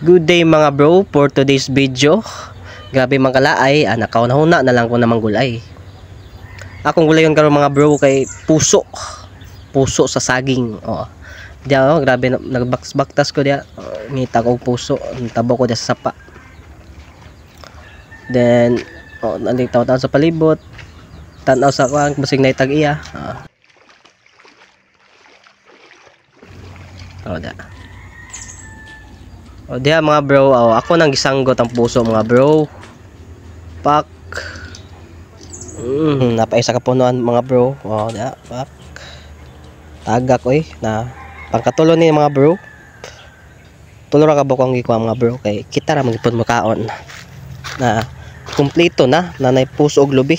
Good day mga bro, for today's video. Grabe mga kalaay, nakauna na lang ko namang gulay. Akong gulay yun karon mga bro kay puso. Puso sa saging. Diya grabe nagbaktas ko diya. Ngita ko puso, tabo ko diya sa sapa. Then nalitaw sa palibot. Tanaw sa kuan basig na itag iya. Diya mga bro, ako nang gisanggot ang puso mga bro. Pak. Napaisa ka punuan mga bro. Diya, pak. Tagak na pangkatulo ni mga bro. Tulo ra ka bukong gikuha mga bro kay kita ra magipon mo kaon. Na kumpleto na nanay puso og lubi.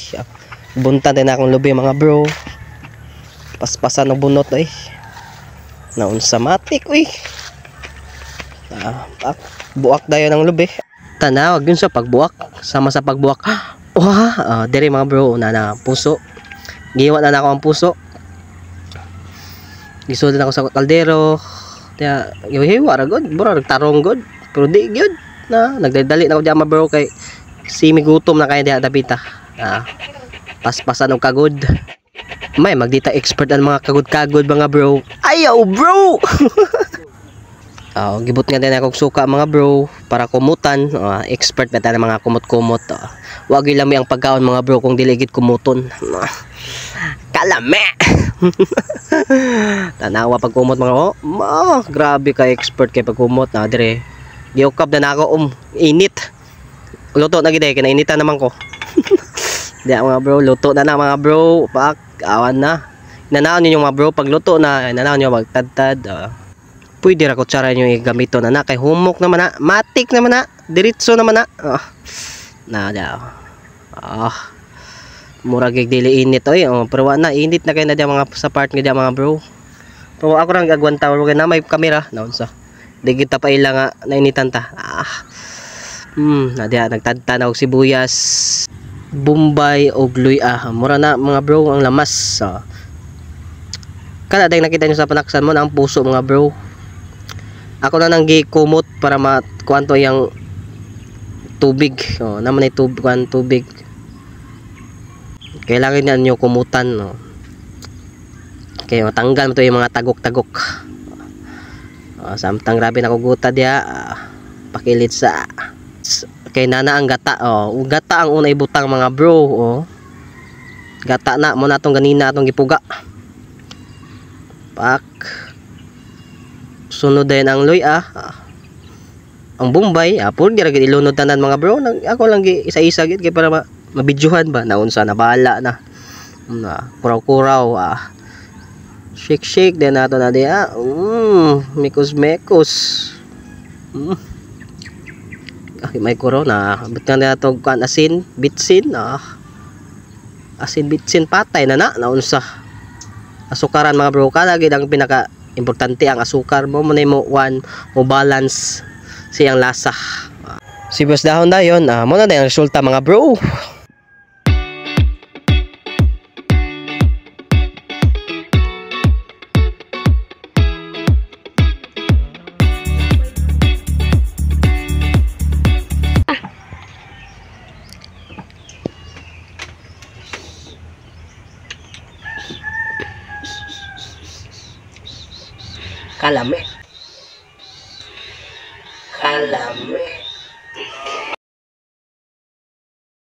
Buntan din akong lubi mga bro. Paspasan og bunot naunsa matik buak dayon ng lubi. Tanawag yun sa pagbuak, sama sa pagbuak. Dire mga bro na puso. Giwa na ako ang puso. Gisudon ako sa kaldero. Kaya hiwa ra gud, bro nagtarong gud. Pero di gyud na nagdadali na ako diya mga bro kay simi gutom na kay diya dapita. Paspasan og kagod. May magdita expert ang mga kagod-kagod mga bro. Ayaw bro. Gibot nga din akong suka mga bro para kumutan. Expert na tayo mga kumot-kumot. Wag ilami ang pagkaon mga bro kung dili gid kumuton. Kalame. Tanawa pag kumot mga grabe ka expert kay pag kumot na dire. Giukab na nako init. Luto na gid kinainitan naman ko. Diya mga bro, luto na mga bro. Awan na. Nanaan niyo mga bro pag luto na, nanaan niyo magtadtad. Pwede ra kutsara niyo igamito na kay humok naman na, matik naman na, diretso naman na. Mura gig dili init pero na init na kay na diya mga sa part nga diya mga bro. Pero ako rang gagwanta kay na may kamera naunsa. Di kita pa ila nga nainitan ta. Na diya nagtadtanaw og sibuyas. Bombay o gluya mura na mga bro ang lamas. Kada day nakita nyo sa panaksan mo na ang puso mga bro. Ako na nang gikumot para makuanto yung tubig. Naman ay tubig. Kailangan nyo kumutan. Kaya matanggal mo to yung mga tagok-tagok. Samtang grabe na kuguta diya. Pakilit sa kay nana ang gata. Gata ang unay butang mga bro. Gata na mo na itong ganina atong gipuga. Pak. Sunod din ang loy ang Bombay pwede ra gid ilunod tanan mga bro. Ako lang isa-isa gid kay para mabidyohan ba naunsa na bahala na. Kuraw-kuraw shake din nato na diya. Mekos. May corona butang na to kan asin bitsin asin bitsin patay na naunsa asukaran mga bro kada gid ang pinaka importante ang asukar mo mo balance siyang lasa. Sibuyas dahon dayon mo na ang resulta mga bro. Kalame.